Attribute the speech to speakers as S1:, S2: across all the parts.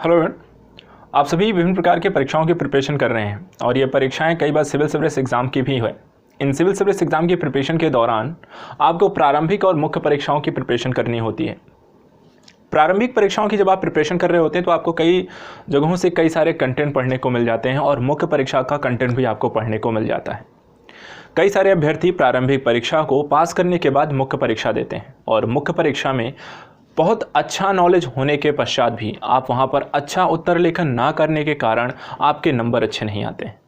S1: Hello everyone, आप सभी विभिन्न प्रकार के परीक्षाओं की प्रिपरेशन कर रहे हैं और ये परीक्षाएं कई बार सिविल सर्विस एग्जाम की भी है। इन सिविल सर्विस एग्जाम की प्रिपरेशन के दौरान आपको प्रारंभिक और मुख्य परीक्षाओं की प्रिपरेशन करनी होती है। प्रारंभिक परीक्षाओं की जब आप प्रिपरेशन कर रहे होते हैं तो आपको कई जगहों से कई सारे कंटेंट पढ़ने को मिल जाते हैं और मुख्य परीक्षा का कंटेंट भी आपको पढ़ने को मिल जाता है। कई सारे अभ्यर्थी प्रारंभिक परीक्षा को पास करने के बाद मुख्य परीक्षा देते हैं और मुख्य परीक्षा में बहुत अच्छा नॉलेज होने के पश्चात भी आप वहाँ पर अच्छा उत्तर लेखन ना करने के कारण आपके नंबर अच्छे नहीं आते हैं।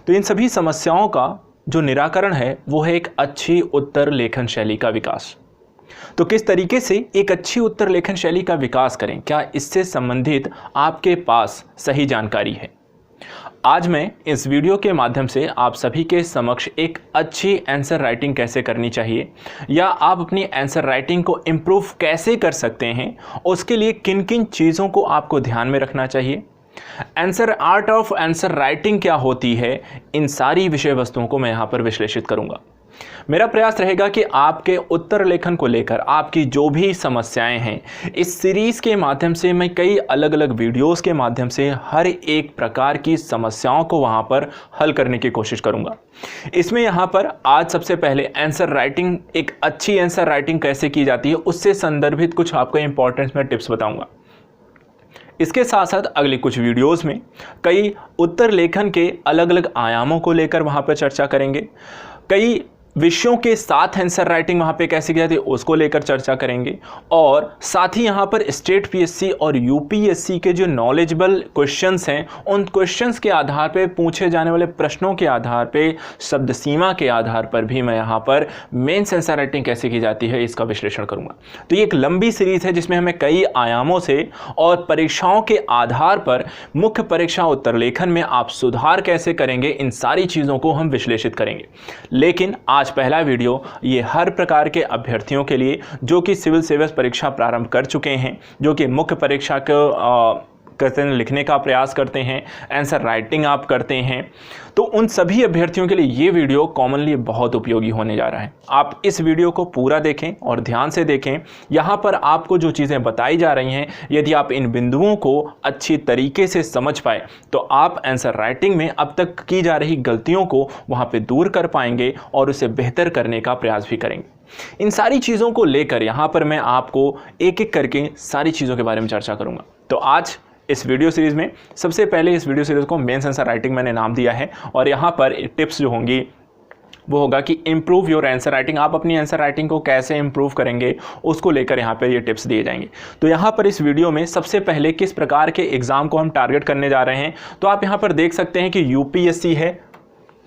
S1: तो इन सभी समस्याओं का जो निराकरण है वो है एक अच्छी उत्तर लेखन शैली का विकास। तो किस तरीके से एक अच्छी उत्तर लेखन शैली का विकास करें, क्या इससे संबंधित आपके पास सही जानकारी है? आज मैं इस वीडियो के माध्यम से आप सभी के समक्ष एक अच्छी आंसर राइटिंग कैसे करनी चाहिए या आप अपनी आंसर राइटिंग को इम्प्रूव कैसे कर सकते हैं, उसके लिए किन किन चीज़ों को आपको ध्यान में रखना चाहिए, आर्ट ऑफ आंसर राइटिंग क्या होती है, इन सारी विषय वस्तुओं को मैं यहाँ पर विश्लेषित करूँगा। मेरा प्रयास रहेगा कि आपके उत्तर लेखन को लेकर आपकी जो भी समस्याएं हैं, इस सीरीज़ के माध्यम से मैं कई अलग अलग वीडियोस के माध्यम से हर एक प्रकार की समस्याओं को वहां पर हल करने की कोशिश करूंगा। इसमें यहां पर आज सबसे पहले आंसर राइटिंग, एक अच्छी आंसर राइटिंग कैसे की जाती है उससे संदर्भित कुछ आपको इंपॉर्टेंट मैं टिप्स बताऊँगा। इसके साथ साथ अगले कुछ वीडियोस में कई उत्तर लेखन के अलग अलग आयामों को लेकर वहाँ पर चर्चा करेंगे। कई विषयों के साथ आंसर राइटिंग वहाँ पे कैसे किया जाती है उसको लेकर चर्चा करेंगे और साथ ही यहाँ पर स्टेट पीएससी और यूपीएससी के जो नॉलेजेबल क्वेश्चंस हैं, उन क्वेश्चंस के आधार पे पूछे जाने वाले प्रश्नों के आधार पे, शब्द सीमा के आधार पर भी मैं यहाँ पर मेंस आंसर राइटिंग कैसे की जाती है इसका विश्लेषण करूँगा। तो ये एक लंबी सीरीज़ है जिसमें हमें कई आयामों से और परीक्षाओं के आधार पर मुख्य परीक्षा उत्तर लेखन में आप सुधार कैसे करेंगे, इन सारी चीज़ों को हम विश्लेषित करेंगे। लेकिन आज पहला वीडियो ये हर प्रकार के अभ्यर्थियों के लिए जो कि सिविल सर्विस परीक्षा प्रारंभ कर चुके हैं, जो कि मुख्य परीक्षा को लिखने का प्रयास करते हैं, आंसर राइटिंग आप करते हैं, तो उन सभी अभ्यर्थियों के लिए ये वीडियो कॉमनली बहुत उपयोगी होने जा रहा है। आप इस वीडियो को पूरा देखें और ध्यान से देखें। यहाँ पर आपको जो चीज़ें बताई जा रही हैं, यदि आप इन बिंदुओं को अच्छी तरीके से समझ पाए तो आप आंसर राइटिंग में अब तक की जा रही गलतियों को वहाँ पे दूर कर पाएंगे और उसे बेहतर करने का प्रयास भी करेंगे। इन सारी चीज़ों को लेकर यहाँ पर मैं आपको एक एक करके सारी चीज़ों के बारे में चर्चा करूँगा। तो आज इस वीडियो सीरीज़ में सबसे पहले इस वीडियो सीरीज़ को मेंस आंसर राइटिंग मैंने नाम दिया है और यहाँ पर टिप्स जो होंगी वो होगा कि इम्प्रूव योर आंसर राइटिंग। आप अपनी आंसर राइटिंग को कैसे इम्प्रूव करेंगे उसको लेकर यहाँ पे ये टिप्स दिए जाएंगे। तो यहाँ पर इस वीडियो में सबसे पहले किस प्रकार के एग्ज़ाम को हम टारगेट करने जा रहे हैं, तो आप यहाँ पर देख सकते हैं कि यूपीएससी है,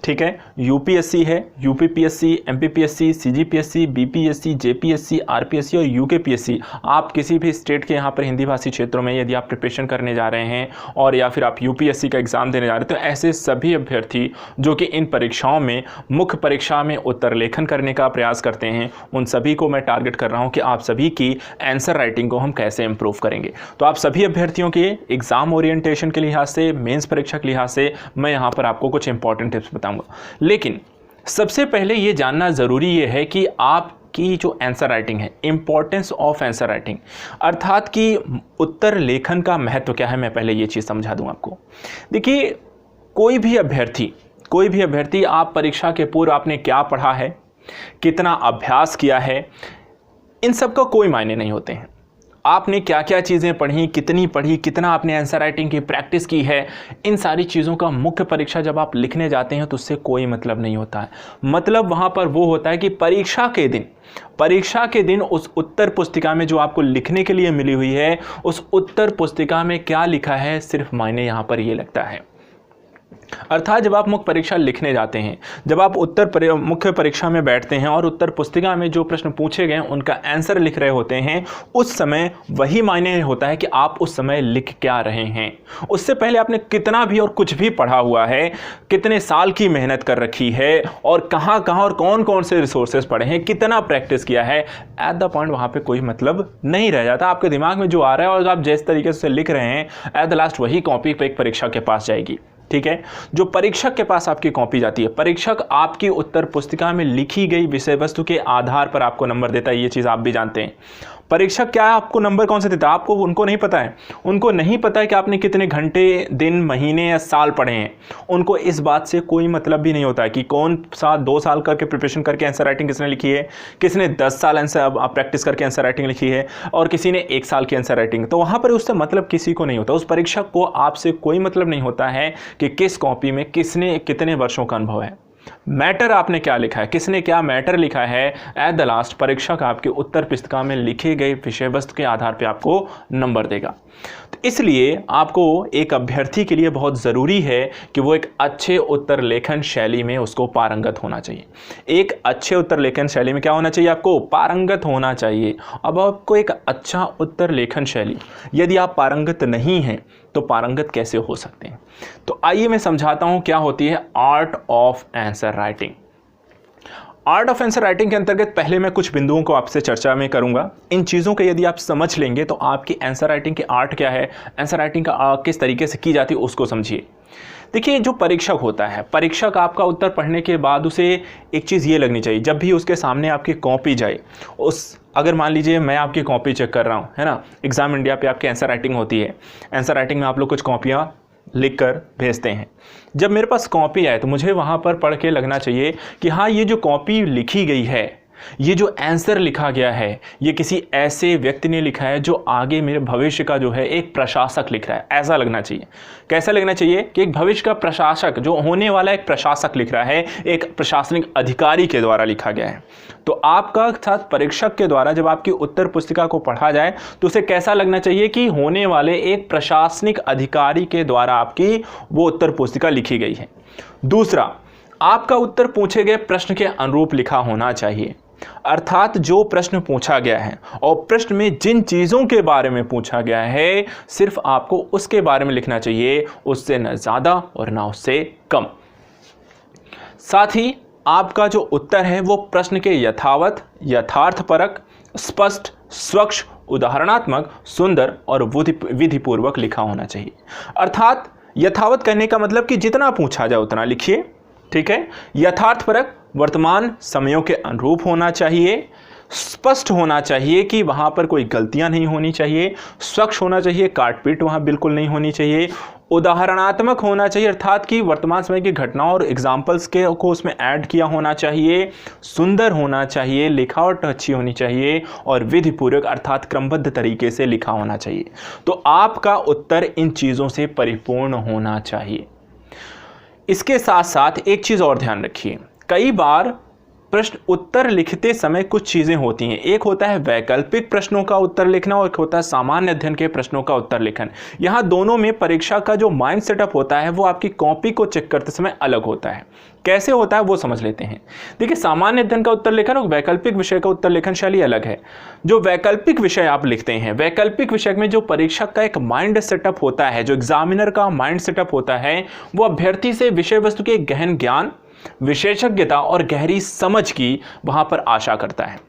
S1: ठीक है, यूपीएससी है, UPPSC, MPPSC, CGPSC, BPSC, JPSC, RPSC और यूकेपीएससी। आप किसी भी स्टेट के यहाँ पर हिंदी भाषी क्षेत्रों में यदि आप प्रिपरेशन करने जा रहे हैं और या फिर आप यूपीएससी का एग्ज़ाम देने जा रहे हैं, तो ऐसे सभी अभ्यर्थी जो कि इन परीक्षाओं में मुख्य परीक्षा में उत्तर लेखन करने का प्रयास करते हैं, उन सभी को मैं टारगेट कर रहा हूँ कि आप सभी की आंसर राइटिंग को हम कैसे इम्प्रूव करेंगे। तो आप सभी अभ्यर्थियों के एग्ज़ाम ओरिएंटेशन के लिहाज से, मेन्स परीक्षा के लिहाज से मैं यहाँ पर आपको कुछ इंपॉर्टेंट टिप्स बताऊँगा। लेकिन सबसे पहले ये जानना ज़रूरी ये है कि आपकी जो आंसर राइटिंग है, इंपॉर्टेंस ऑफ आंसर राइटिंग, अर्थात कि उत्तर लेखन का महत्व क्या है, मैं पहले ये चीज़ समझा दूं आपको। देखिए, कोई भी अभ्यर्थी आप परीक्षा के पूर्व आपने क्या पढ़ा है, कितना अभ्यास किया है, इन सब का कोई मायने नहीं होते हैं। आपने क्या क्या चीज़ें पढ़ी, कितनी पढ़ी, कितना आपने आंसर राइटिंग की प्रैक्टिस की है, इन सारी चीज़ों का मुख्य परीक्षा जब आप लिखने जाते हैं तो उससे कोई मतलब नहीं होता है। मतलब वहाँ पर वो होता है कि परीक्षा के दिन उस उत्तर पुस्तिका में जो आपको लिखने के लिए मिली हुई है, उस उत्तर पुस्तिका में क्या लिखा है, सिर्फ मायने यहाँ पर ये लगता है। अर्थात जब आप मुख्य परीक्षा लिखने जाते हैं, जब आप मुख्य परीक्षा में बैठते हैं और उत्तर पुस्तिका में जो प्रश्न पूछे गए उनका आंसर लिख रहे होते हैं, उस समय वही मायने होता है कि आप उस समय लिख क्या रहे हैं। उससे पहले आपने कितना भी और कुछ भी पढ़ा हुआ है, कितने साल की मेहनत कर रखी है और कहाँ और कौन कौन से रिसोर्सेज पढ़े हैं, कितना प्रैक्टिस किया है, एट द पॉइंट वहाँ पर कोई मतलब नहीं रह जाता। आपके दिमाग में जो आ रहा है और आप जिस तरीके से लिख रहे हैं, एट द लास्ट वही कॉपी पे एक परीक्षा के पास जाएगी। ठीक है, जो परीक्षक के पास आपकी कॉपी जाती है, परीक्षक आपकी उत्तर पुस्तिका में लिखी गई विषय वस्तु के आधार पर आपको नंबर देता है, ये चीज़ आप भी जानते हैं। परीक्षक क्या है, आपको नंबर कौन से देता है, आपको उनको नहीं पता है। उनको नहीं पता है कि आपने कितने घंटे, दिन, महीने या साल पढ़े हैं। उनको इस बात से कोई मतलब भी नहीं होता है कि कौन सा 2 साल करके प्रिपरेशन करके आंसर राइटिंग किसने लिखी है, किसने 10 साल आंसर प्रैक्टिस करके आंसर राइटिंग लिखी है, और किसी ने 1 साल की आंसर राइटिंग। तो वहाँ पर उससे मतलब किसी को नहीं होता। उस परीक्षक को आपसे कोई मतलब नहीं होता है कि किस कॉपी में किसने कितने वर्षों का अनुभव है। मैटर आपने क्या लिखा है, किसने क्या मैटर लिखा है, एट द लास्ट परीक्षक आपके उत्तर पुस्तिका में लिखे गए विषय वस्तु के आधार पर आपको नंबर देगा। तो इसलिए आपको एक अभ्यर्थी के लिए बहुत ज़रूरी है कि वो एक अच्छे उत्तर लेखन शैली में उसको पारंगत होना चाहिए। एक अच्छे उत्तर लेखन शैली में क्या होना चाहिए, आपको पारंगत होना चाहिए। अब आपको एक अच्छा उत्तर लेखन शैली, यदि आप पारंगत नहीं हैं तो पारंगत कैसे हो सकते हैं। तो आइए मैं समझाता हूं क्या होती है art of answer writing. Art of answer writing के अंतर्गत पहले मैं कुछ बिंदुओं को आपसे चर्चा में करूंगा। इन चीज़ों को यदि आप समझ लेंगे तो आपकी आंसर राइटिंग की आर्ट क्या है, आंसर राइटिंग का किस तरीके से की जाती है उसको समझिए। देखिए, जो परीक्षक होता है, परीक्षक आपका उत्तर पढ़ने के बाद उसे एक चीज़ ये लगनी चाहिए, जब भी उसके सामने आपकी कॉपी जाए, अगर मान लीजिए मैं आपकी कॉपी चेक कर रहा हूँ, है ना, एग्जाम इंडिया पे आपकी आंसर राइटिंग होती है। आंसर राइटिंग में आप लोग कुछ कॉपियाँ लिख कर भेजते हैं। जब मेरे पास कॉपी आए तो मुझे वहाँ पर पढ़ के लगना चाहिए कि हाँ, ये जो कॉपी लिखी गई है, ये जो आंसर लिखा गया है, ये किसी ऐसे व्यक्ति ने लिखा है जो आगे मेरे भविष्य का जो है एक प्रशासक लिख रहा है। ऐसा लगना चाहिए। कैसा लगना चाहिए कि एक भविष्य का प्रशासक, जो होने वाला एक प्रशासक लिख रहा है, एक प्रशासनिक अधिकारी के द्वारा लिखा गया है। तो आपका साथ परीक्षक के द्वारा जब आपकी उत्तर पुस्तिका को पढ़ा जाए तो उसे कैसा लगना चाहिए कि होने वाले एक प्रशासनिक अधिकारी के द्वारा आपकी वो उत्तर पुस्तिका लिखी गई है। दूसरा, आपका उत्तर पूछे गए प्रश्न के अनुरूप लिखा होना चाहिए। अर्थात जो प्रश्न पूछा गया है और प्रश्न में जिन चीज़ों के बारे में पूछा गया है, सिर्फ आपको उसके बारे में लिखना चाहिए, उससे न ज़्यादा और ना उससे कम। साथ ही आपका जो उत्तर है वो प्रश्न के यथावत, यथार्थपरक, स्पष्ट, स्वच्छ, उदाहरणात्मक, सुंदर और विधिपूर्वक लिखा होना चाहिए। अर्थात यथावत कहने का मतलब कि जितना पूछा जाए उतना लिखिए, ठीक है। यथार्थपरक, वर्तमान समयों के अनुरूप होना चाहिए। स्पष्ट होना चाहिए कि वहाँ पर कोई गलतियाँ नहीं होनी चाहिए। स्वच्छ होना चाहिए, काटपीट वहाँ बिल्कुल नहीं होनी चाहिए। उदाहरणात्मक होना चाहिए, अर्थात कि वर्तमान समय की घटनाओं और एग्जाम्पल्स को उसमें ऐड किया होना चाहिए। सुंदर होना चाहिए, लिखावट अच्छी होनी चाहिए, और विधिपूर्वक अर्थात क्रमबद्ध तरीके से लिखा होना चाहिए। तो आपका उत्तर इन चीज़ों से परिपूर्ण होना चाहिए। इसके साथ साथ एक चीज़ और ध्यान रखिए, कई बार प्रश्न उत्तर लिखते समय कुछ चीज़ें होती हैं। एक होता है वैकल्पिक प्रश्नों का उत्तर लिखना और एक होता है सामान्य अध्ययन के प्रश्नों का उत्तर लिखन। यहाँ दोनों में परीक्षा का जो माइंड सेटअप होता है वो आपकी कॉपी को चेक करते समय अलग होता है। कैसे होता है वो समझ लेते हैं। देखिए, सामान्य अध्ययन का उत्तर लेखन और वैकल्पिक विषय का उत्तर लेखन शैली अलग है। जो वैकल्पिक विषय आप लिखते हैं, वैकल्पिक विषय में जो परीक्षक का एक माइंड सेटअप होता है, जो एग्जामिनर का माइंड सेटअप होता है, वो अभ्यर्थी से विषय वस्तु के गहन ज्ञान, विशेषज्ञता और गहरी समझ की वहां पर आशा करता है।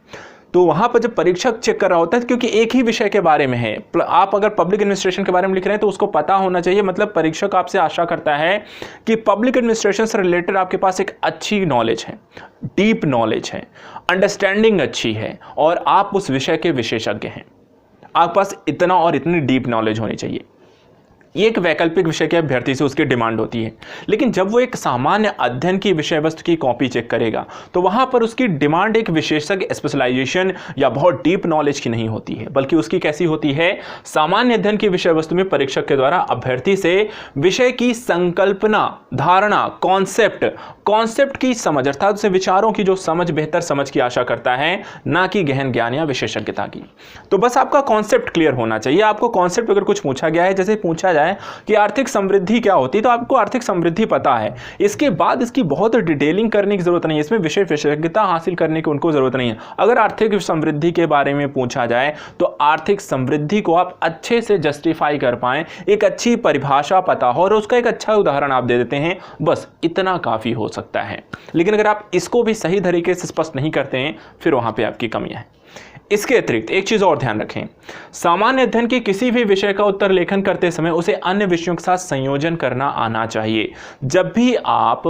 S1: तो वहां पर जब परीक्षक चेक कर रहा होता है, क्योंकि एक ही विषय के बारे में है, आप अगर पब्लिक एडमिनिस्ट्रेशन के बारे में लिख रहे हैं तो उसको पता होना चाहिए। मतलब परीक्षक आपसे आशा करता है कि पब्लिक एडमिनिस्ट्रेशन से रिलेटेड आपके पास एक अच्छी नॉलेज है, डीप नॉलेज है, अंडरस्टैंडिंग अच्छी है और आप उस विषय के विशेषज्ञ हैं। आपके पास इतना और इतनी डीप नॉलेज होनी चाहिए। ये एक वैकल्पिक विषय के अभ्यर्थी से उसकी डिमांड होती है। लेकिन जब वो एक सामान्य अध्ययन की विषय वस्तु की कॉपी चेक करेगा तो वहां पर उसकी डिमांड एक विशेषज्ञ, स्पेशलाइजेशन या बहुत डीप नॉलेज की नहीं होती है, बल्कि उसकी कैसी होती है, सामान्य अध्ययन की विषय वस्तु में परीक्षक के द्वारा अभ्यर्थी से विषय की संकल्पना, धारणा, कॉन्सेप्ट की समझ, अर्थात उसे विचारों की जो समझ, बेहतर समझ की आशा करता है, ना कि गहन ज्ञान या विशेषज्ञता की। तो बस आपका कॉन्सेप्ट क्लियर होना चाहिए। आपको कॉन्सेप्ट अगर कुछ पूछा गया है, जैसे पूछा कि आर्थिक समृद्धि क्या होती है, तो आपको आर्थिक समृद्धि पता है। इसके बाद इसकी बहुत डिटेलिंग करने की जरूरत नहीं है, इसमें विषय विशेषज्ञता हासिल करने की उनको जरूरत नहीं है। अगर आर्थिक समृद्धि के बारे में पूछा जाए तो आर्थिक समृद्धि को आप अच्छे से जस्टिफाई कर पाएं, एक अच्छी परिभाषा पता हो और उसका एक अच्छा उदाहरण आप दे देते हैं, बस इतना काफी हो सकता है। लेकिन अगर आप इसको भी सही तरीके से स्पष्ट नहीं करते हैं, फिर वहां पर आपकी कमियां हैं। इसके अतिरिक्त एक चीज और ध्यान रखें, सामान्य अध्ययन के किसी भी विषय का उत्तर लेखन करते समय उसे अन्य विषयों के साथ संयोजन करना आना चाहिए। जब भी आप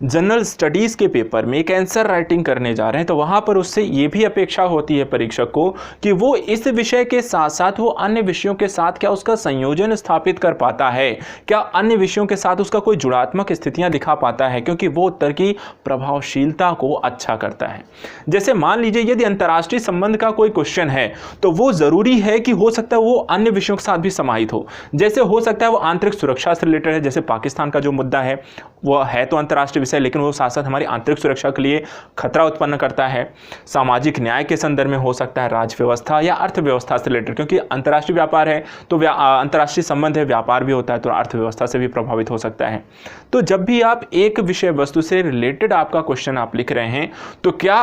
S1: जनरल स्टडीज के पेपर में एक आंसर राइटिंग करने जा रहे हैं तो वहां पर उससे यह भी अपेक्षा होती है परीक्षक को कि वो इस विषय के साथ साथ वो अन्य विषयों के साथ क्या उसका संयोजन स्थापित कर पाता है, क्या अन्य विषयों के साथ उसका कोई जुड़ात्मक स्थितियां दिखा पाता है, क्योंकि वो उत्तर की प्रभावशीलता को अच्छा करता है। जैसे मान लीजिए यदि अंतर्राष्ट्रीय संबंध का कोई क्वेश्चन है तो वो जरूरी है कि हो सकता है वो अन्य विषयों के साथ भी समाहित हो। जैसे हो सकता है वो आंतरिक सुरक्षा से रिलेटेड है, जैसे पाकिस्तान का जो मुद्दा है वो है तो अंतर्राष्ट्रीय विषय, लेकिन वो साथ साथ हमारी आंतरिक सुरक्षा के लिए खतरा उत्पन्न करता है। सामाजिक न्याय के संदर्भ में हो सकता है राज्य व्यवस्था या अर्थव्यवस्था से रिलेटेड, क्योंकि अंतर्राष्ट्रीय व्यापार है तो अंतर्राष्ट्रीय संबंध है, व्यापार भी होता है तो अर्थव्यवस्था से भी प्रभावित हो सकता है। तो जब भी आप एक विषय वस्तु से रिलेटेड आपका क्वेश्चन आप लिख रहे हैं तो क्या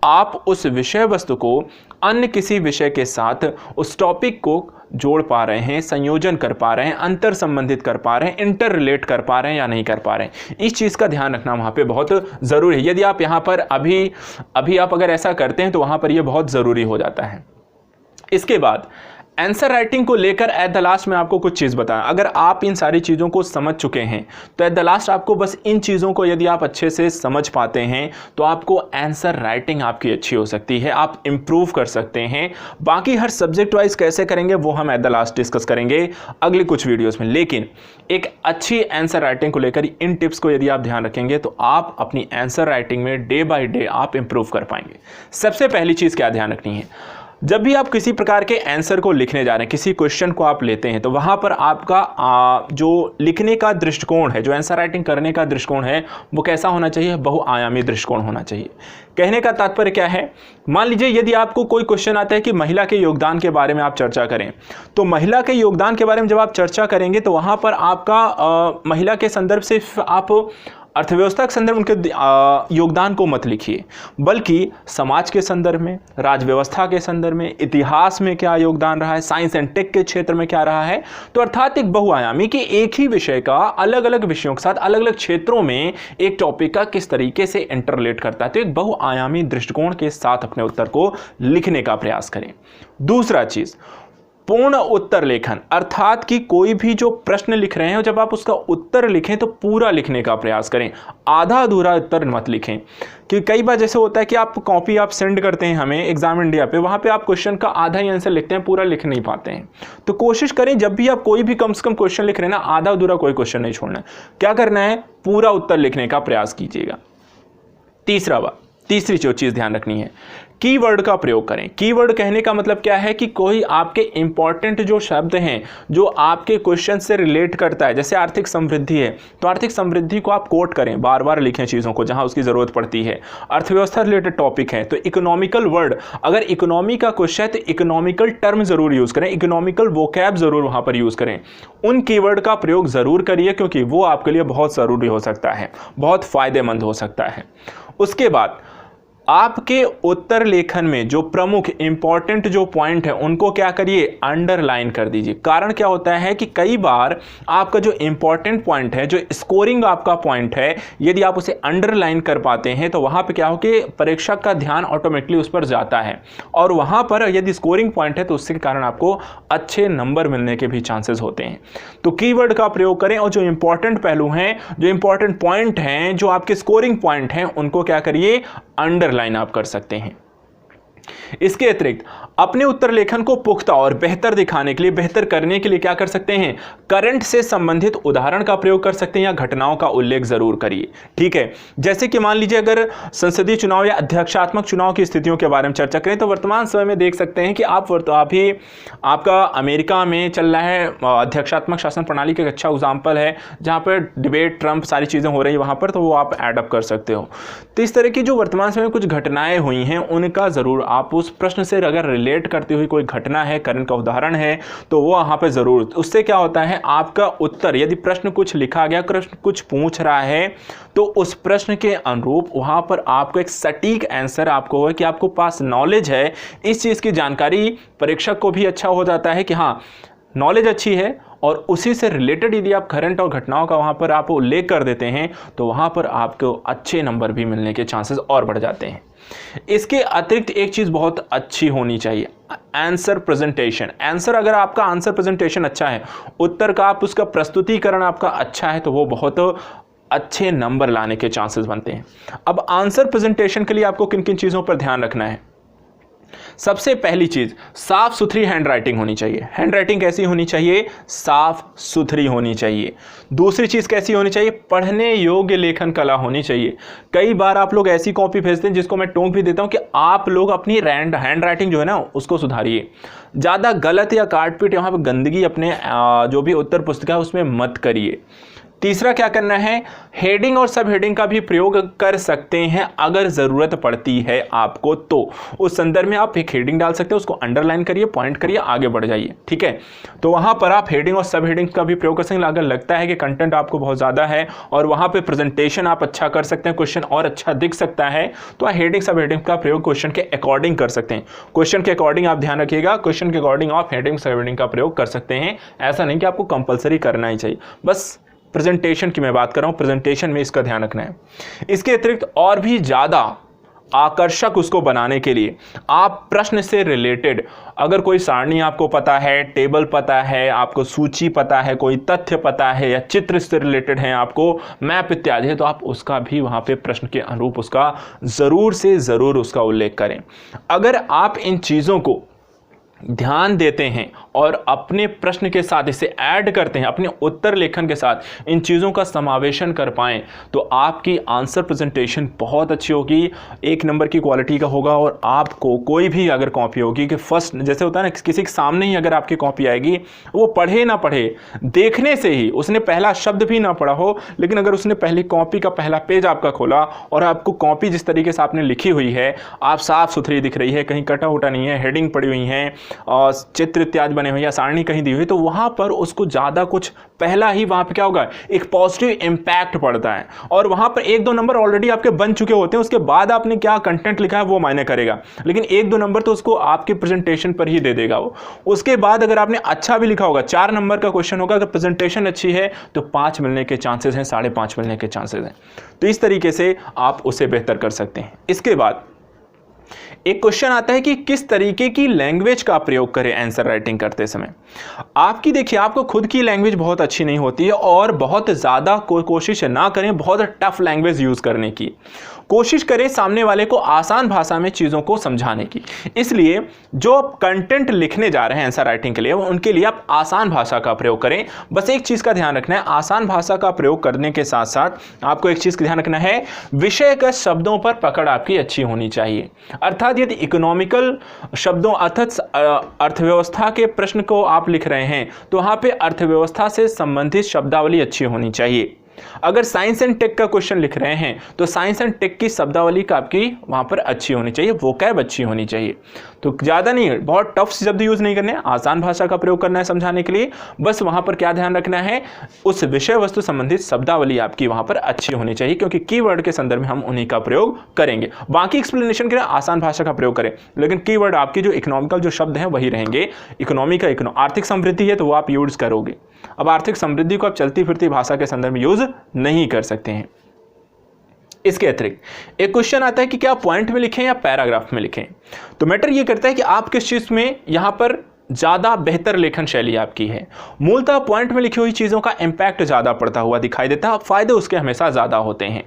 S1: आप उस विषय वस्तु को अन्य किसी विषय के साथ उस टॉपिक को जोड़ पा रहे हैं, संयोजन कर पा रहे हैं, अंतर संबंधित कर पा रहे हैं, इंटर रिलेट कर पा रहे हैं या नहीं कर पा रहे हैं। इस चीज़ का ध्यान रखना वहाँ पे बहुत ज़रूरी है। यदि आप यहाँ पर अभी आप अगर ऐसा करते हैं तो वहाँ पर यह बहुत ज़रूरी हो जाता है। इसके बाद आंसर राइटिंग को लेकर एट द लास्ट में आपको कुछ चीज़ बताएं। अगर आप इन सारी चीज़ों को समझ चुके हैं तो एट द लास्ट आपको बस इन चीज़ों को यदि आप अच्छे से समझ पाते हैं तो आपको आंसर राइटिंग आपकी अच्छी हो सकती है, आप इम्प्रूव कर सकते हैं। बाकी हर सब्जेक्ट वाइज कैसे करेंगे वो हम एट द लास्ट डिस्कस करेंगे अगले कुछ वीडियोज़ में, लेकिन एक अच्छी आंसर राइटिंग को लेकर इन टिप्स को यदि आप ध्यान रखेंगे तो आप अपनी आंसर राइटिंग में डे बाय डे आप इम्प्रूव कर पाएंगे। सबसे पहली चीज़ क्या ध्यान रखनी है, जब भी आप किसी प्रकार के आंसर को लिखने जा रहे हैं, किसी क्वेश्चन को आप लेते हैं तो वहां पर आपका जो लिखने का दृष्टिकोण है, जो आंसर राइटिंग करने का दृष्टिकोण है वो कैसा होना चाहिए, बहुआयामी दृष्टिकोण होना चाहिए। कहने का तात्पर्य क्या है, मान लीजिए यदि आपको कोई क्वेश्चन आता है कि महिला के योगदान के बारे में आप चर्चा करें, तो महिला के योगदान के बारे में जब आप चर्चा करेंगे तो वहां पर आपका महिला के संदर्भ से आप अर्थव्यवस्था के संदर्भ उनके योगदान को मत लिखिए, बल्कि समाज के संदर्भ में, राज्य व्यवस्था के संदर्भ में, इतिहास में क्या योगदान रहा है, साइंस एंड टेक के क्षेत्र में क्या रहा है। तो अर्थात एक बहुआयामी कि एक ही विषय का अलग अलग विषयों के साथ अलग अलग क्षेत्रों में एक टॉपिक का किस तरीके से इंटरलेट करता है, तो एक बहुआयामी दृष्टिकोण के साथ अपने उत्तर को लिखने का प्रयास करें। दूसरा चीज, पूर्ण उत्तर लेखन, अर्थात कि कोई भी जो प्रश्न लिख रहे हैं जब आप उसका उत्तर लिखें तो पूरा लिखने का प्रयास करें, आधा अधूरा उत्तर मत लिखें। कि कई बार जैसे होता है कि आप कॉपी आप सेंड करते हैं हमें एग्जाम इंडिया पे, वहाँ पे आप क्वेश्चन का आधा ही आंसर लिखते हैं, पूरा लिख नहीं पाते हैं। तो कोशिश करें जब भी आप कोई भी कम से कम क्वेश्चन लिख रहे हैं ना, आधा अधूरा कोई क्वेश्चन नहीं छोड़ना है, क्या करना है, पूरा उत्तर लिखने का प्रयास कीजिएगा। तीसरी जो चीज़ ध्यान रखनी है, कीवर्ड का प्रयोग करें। कीवर्ड कहने का मतलब क्या है कि कोई आपके इंपॉर्टेंट जो शब्द हैं जो आपके क्वेश्चन से रिलेट करता है, जैसे आर्थिक समृद्धि है तो आर्थिक समृद्धि को आप कोट करें, बार बार लिखें चीज़ों को जहां उसकी ज़रूरत पड़ती है। अर्थव्यवस्था रिलेटेड टॉपिक है तो इकोनॉमिकल वर्ड, अगर इकोनॉमी का क्वेश्चन है तो इकोनॉमिकल टर्म जरूर यूज़ करें, इकोनॉमिकल वोकैब जरूर वहाँ पर यूज़ करें। उन कीवर्ड का प्रयोग ज़रूर करिए क्योंकि वो आपके लिए बहुत ज़रूरी हो सकता है, बहुत फ़ायदेमंद हो सकता है। उसके बाद आपके उत्तर लेखन में जो प्रमुख इंपॉर्टेंट जो पॉइंट है उनको क्या करिए, अंडरलाइन कर दीजिए। कारण क्या होता है कि कई बार आपका जो इंपॉर्टेंट पॉइंट है, जो स्कोरिंग आपका पॉइंट है, यदि आप उसे अंडरलाइन कर पाते हैं तो वहां पे क्या हो कि परीक्षक का ध्यान ऑटोमेटिकली उस पर जाता है और वहां पर यदि स्कोरिंग पॉइंट है तो उसके कारण आपको अच्छे नंबर मिलने के भी चांसेस होते हैं। तो कीवर्ड का प्रयोग करें और जो इंपॉर्टेंट पहलू हैं, जो इंपॉर्टेंट पॉइंट हैं, जो आपके स्कोरिंग पॉइंट हैं, उनको क्या करिए, अंडरलाइन आप कर सकते हैं। इसके अतिरिक्त अपने उत्तर लेखन को पुख्ता और बेहतर दिखाने के लिए, बेहतर करने के लिए क्या कर सकते हैं, करंट से संबंधित उदाहरण का प्रयोग कर सकते हैं या घटनाओं का उल्लेख जरूर करिए। ठीक है, जैसे कि मान लीजिए अगर संसदीय चुनाव या अध्यक्षात्मक चुनाव की स्थितियों के बारे में चर्चा करें तो वर्तमान समय में देख सकते हैं कि अभी आपका अमेरिका में चल रहा है अध्यक्षात्मक शासन प्रणाली का एक अच्छा एग्जाम्पल है जहां पर डिबेट, ट्रंप, सारी चीजें हो रही है वहां पर, तो वो आप एडअप कर सकते हो। तो इस तरह की जो वर्तमान समय में कुछ घटनाएं हुई हैं उनका जरूर आप उस प्रश्न से अगर रिलेट करती हुई कोई घटना है, करंट का उदाहरण है, तो वो वहां पे जरूर, उससे क्या होता है आपका उत्तर, यदि प्रश्न कुछ लिखा गया, प्रश्न कुछ पूछ रहा है तो उस प्रश्न के अनुरूप वहां पर आपको एक सटीक आंसर आपको हो कि आपको पास नॉलेज है, इस चीज की जानकारी परीक्षक को भी अच्छा हो जाता है कि हाँ नॉलेज अच्छी है और उसी से रिलेटेड यदि आप करंट और घटनाओं का वहाँ पर आप उल्लेख कर देते हैं तो वहाँ पर आपको अच्छे नंबर भी मिलने के चांसेस और बढ़ जाते हैं। इसके अतिरिक्त एक चीज़ बहुत अच्छी होनी चाहिए, आंसर प्रेजेंटेशन। आंसर, अगर आपका आंसर प्रेजेंटेशन अच्छा है, उत्तर का आप उसका प्रस्तुतिकरण आपका अच्छा है, तो वो बहुत अच्छे नंबर लाने के चांसेस बनते हैं। अब आंसर प्रेजेंटेशन के लिए आपको किन किन चीज़ों पर ध्यान रखना है? सबसे पहली चीज, साफ सुथरी हैंडराइटिंग होनी चाहिए। हैंडराइटिंग कैसी होनी चाहिए? साफ सुथरी होनी चाहिए। दूसरी चीज कैसी होनी चाहिए? पढ़ने योग्य लेखन कला होनी चाहिए। कई बार आप लोग ऐसी कॉपी भेजते हैं जिसको मैं टोक भी देता हूं कि आप लोग अपनी हैंडराइटिंग जो है ना उसको सुधारिए। ज़्यादा गलत या काटपीट, यहाँ पर गंदगी अपने जो भी उत्तर पुस्तिका है उसमें मत करिए। तीसरा क्या करना है? हेडिंग और सब हेडिंग का भी प्रयोग कर सकते हैं अगर ज़रूरत पड़ती है आपको, तो उस संदर्भ में आप एक हेडिंग डाल सकते हैं, उसको अंडरलाइन करिए, पॉइंट करिए, आगे बढ़ जाइए। ठीक है, तो वहाँ पर आप हेडिंग और सब हेडिंग का भी प्रयोग कर सकते हैं। अगर लगता है कि कंटेंट आपको बहुत ज़्यादा है और वहाँ पर प्रेजेंटेशन आप अच्छा कर सकते हैं, क्वेश्चन और अच्छा दिख सकता है, तो आप हेडिंग सब हेडिंग का प्रयोग क्वेश्चन के अकॉर्डिंग कर सकते हैं। क्वेश्चन के अकॉर्डिंग आप ध्यान रखिएगा, क्वेश्चन के अकॉर्डिंग आप हेडिंग सब हेडिंग का प्रयोग कर सकते हैं। ऐसा नहीं कि आपको कंपलसरी करना ही चाहिए। बस प्रेजेंटेशन की मैं बात कर रहा हूं, प्रेजेंटेशन में इसका ध्यान रखना है। इसके अतिरिक्त और भी ज़्यादा आकर्षक उसको बनाने के लिए आप प्रश्न से रिलेटेड, अगर कोई सारणी आपको पता है, टेबल पता है, आपको सूची पता है, कोई तथ्य पता है या चित्र से रिलेटेड है, आपको मैप इत्यादि है, तो आप उसका भी वहाँ पे प्रश्न के अनुरूप उसका ज़रूर से ज़रूर उसका उल्लेख करें। अगर आप इन चीज़ों को ध्यान देते हैं और अपने प्रश्न के साथ इसे ऐड करते हैं, अपने उत्तर लेखन के साथ इन चीज़ों का समावेशन कर पाएं, तो आपकी आंसर प्रेजेंटेशन बहुत अच्छी होगी, एक नंबर की क्वालिटी का होगा। और आपको कोई भी अगर कॉपी होगी कि फर्स्ट, जैसे होता है ना, किसी के सामने ही अगर आपकी कॉपी आएगी, वो पढ़े ना पढ़े, देखने से ही उसने पहला शब्द भी ना पढ़ा हो, लेकिन अगर उसने पहली कॉपी का पहला पेज आपका खोला और आपको कॉपी जिस तरीके से आपने लिखी हुई है, आप साफ सुथरी दिख रही है, कहीं कटा उटा नहीं है, हेडिंग पड़ी हुई है और चित्र इत्यादि बने हुए या सारणी कहीं दी हुई, तो वहां पर उसको ज़्यादा कुछ पहला ही वहां पर क्या होगा, एक पॉजिटिव इंपैक्ट पड़ता है। और वहां पर एक दो नंबर ऑलरेडी आपके बन चुके होते हैं, उसके बाद आपने क्या कंटेंट लिखा है वो मायने करेगा, लेकिन एक दो नंबर तो उसको आपके प्रेजेंटेशन पर ही दे देगा वो। उसके बाद अगर आपने अच्छा भी लिखा होगा, 4 नंबर का क्वेश्चन होगा, अगर प्रेजेंटेशन अच्छी है तो 5 मिलने के चांसेस हैं, 5.5 मिलने के चांसेस हैं। तो इस तरीके से आप उसे बेहतर कर सकते हैं। इसके बाद एक क्वेश्चन आता है कि किस तरीके की लैंग्वेज का प्रयोग करें आंसर राइटिंग करते समय। आपकी देखिए, आपको खुद की लैंग्वेज बहुत अच्छी नहीं होती है और बहुत ज़्यादा कोशिश ना करें बहुत टफ लैंग्वेज यूज़ करने की। कोशिश करें सामने वाले को आसान भाषा में चीज़ों को समझाने की। इसलिए जो आप कंटेंट लिखने जा रहे हैं आंसर राइटिंग के लिए, उनके लिए आप आसान भाषा का प्रयोग करें। बस एक चीज़ का ध्यान रखना है, आसान भाषा का प्रयोग करने के साथ साथ आपको एक चीज़ का ध्यान रखना है, विषयगत शब्दों पर पकड़ आपकी अच्छी होनी चाहिए। अर्थात यदि इकोनॉमिकल शब्दों अर्थात अर्थव्यवस्था के प्रश्न को आप लिख रहे हैं तो वहाँ पे अर्थव्यवस्था से संबंधित शब्दावली अच्छी होनी चाहिए। अगर साइंस एंड टेक का क्वेश्चन लिख रहे हैं तो साइंस एंड टेक की शब्दावली का आपकी वहां पर अच्छी होनी चाहिए, वोकैब अच्छी होनी चाहिए। तो ज़्यादा नहीं, बहुत टफ शब्द यूज़ नहीं करने, आसान भाषा का प्रयोग करना है समझाने के लिए। बस वहां पर क्या ध्यान रखना है, उस विषय वस्तु संबंधित शब्दावली आपकी वहां पर अच्छी होनी चाहिए, क्योंकि कीवर्ड के संदर्भ में हम उन्हीं का प्रयोग करेंगे। बाकी एक्सप्लेनेशन के लिए आसान भाषा का प्रयोग करें, लेकिन कीवर्ड आपकी जो इकोनॉमिकल जो शब्द हैं वही रहेंगे। इकोनॉमी का आर्थिक समृद्धि है तो वो आप यूज करोगे। अब आर्थिक समृद्धि को आप चलती फिरती भाषा के संदर्भ में यूज नहीं कर सकते हैं। इसके अतिरिक्त एक क्वेश्चन आता है कि क्या पॉइंट में लिखें या पैराग्राफ में लिखें। तो मैटर ये करता है कि आप किस चीज में यहां पर ज़्यादा बेहतर लेखन शैली आपकी है। मूलतः पॉइंट में लिखी हुई चीज़ों का इम्पैक्ट ज़्यादा पड़ता हुआ दिखाई देता है, फायदे उसके हमेशा ज़्यादा होते हैं।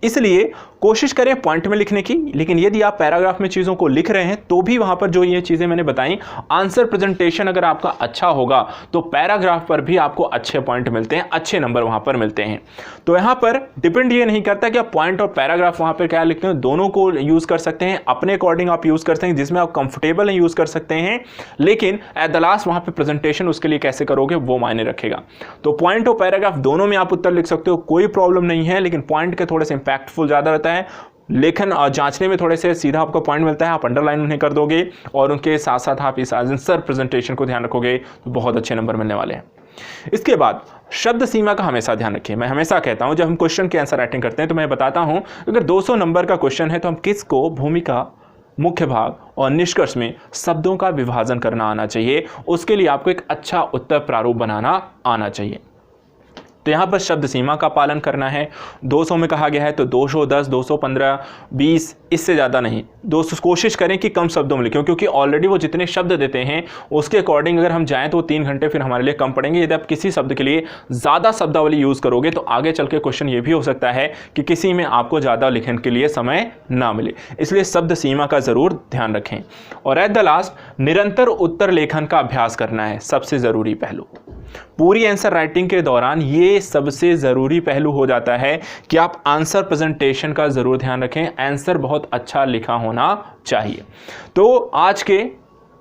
S1: इसलिए कोशिश करें पॉइंट में लिखने की, लेकिन यदि आप पैराग्राफ में चीज़ों को लिख रहे हैं तो भी वहाँ पर जो ये चीज़ें मैंने बताई, आंसर प्रेजेंटेशन अगर आपका अच्छा होगा तो पैराग्राफ पर भी आपको अच्छे पॉइंट मिलते हैं, अच्छे नंबर वहाँ पर मिलते हैं। तो यहाँ पर डिपेंड ये नहीं करता कि आप पॉइंट और पैराग्राफ वहाँ पर क्या लिखते हैं, दोनों को यूज़ कर सकते हैं, अपने अकॉर्डिंग आप यूज़ कर सकते हैं, जिसमें आप कंफर्टेबल हैं यूज़ कर सकते हैं। लेकिन एट द लास्ट वहाँ पे प्रेजेंटेशन उसके लिए कैसे करोगे वो मायने रखेगा। तो पॉइंट और पैराग्राफ दोनों में आप उत्तर लिख सकते हो, कोई प्रॉब्लम नहीं है, लेकिन पॉइंट के थोड़े से इंपैक्टफुल ज़्यादा रहता है, लेखन जांचने में थोड़े से सीधा आपका पॉइंट मिलता है, आप अंडरलाइन उन्हें कर दोगे और उनके साथ साथ आप इस आंसर प्रेजेंटेशन को ध्यान रखोगे तो बहुत अच्छे नंबर मिलने वाले हैं। इसके बाद शब्द सीमा का हमेशा ध्यान रखिए। मैं हमेशा कहता हूं जब हम क्वेश्चन के आंसर राइटिंग करते हैं तो मैं बताता हूं, अगर 200 नंबर का क्वेश्चन है तो हम किसको भूमिका मुख्य भाग और निष्कर्ष में शब्दों का विभाजन करना आना चाहिए। उसके लिए आपको एक अच्छा उत्तर प्रारूप बनाना आना चाहिए। तो यहाँ पर शब्द सीमा का पालन करना है। 200 में कहा गया है तो 210, 215, 20, इससे ज़्यादा नहीं। दोस्तों कोशिश करें कि कम शब्दों में लिखें, क्योंकि ऑलरेडी वो जितने शब्द देते हैं उसके अकॉर्डिंग अगर हम जाएँ तो 3 घंटे फिर हमारे लिए कम पड़ेंगे। यदि आप किसी शब्द के लिए ज़्यादा शब्दावली यूज़ करोगे तो आगे चल के क्वेश्चन ये भी हो सकता है कि किसी में आपको ज़्यादा लिखने के लिए समय ना मिले। इसलिए शब्द सीमा का ज़रूर ध्यान रखें। और एट द लास्ट निरंतर उत्तर लेखन का अभ्यास करना है, सबसे ज़रूरी पहलू। पूरी आंसर राइटिंग के दौरान ये सबसे ज़रूरी पहलू हो जाता है कि आप आंसर प्रेजेंटेशन का ज़रूर ध्यान रखें। आंसर बहुत अच्छा लिखा होना चाहिए। तो आज के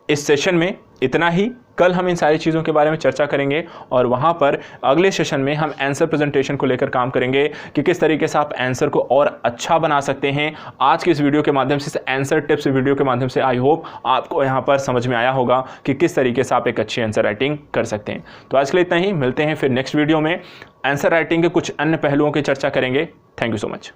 S1: इस सेशन में इतना ही। कल हम इन सारी चीज़ों के बारे में चर्चा करेंगे और वहाँ पर अगले सेशन में हम आंसर प्रेजेंटेशन को लेकर काम करेंगे कि किस तरीके से आप आंसर को और अच्छा बना सकते हैं। आज की इस वीडियो के माध्यम से, आंसर टिप्स वीडियो के माध्यम से आई होप आपको यहाँ पर समझ में आया होगा कि किस तरीके से आप एक अच्छी आंसर राइटिंग कर सकते हैं। तो आज के लिए इतना ही। मिलते हैं फिर नेक्स्ट वीडियो में। आंसर राइटिंग के कुछ अन्य पहलुओं की चर्चा करेंगे। Thank you so much.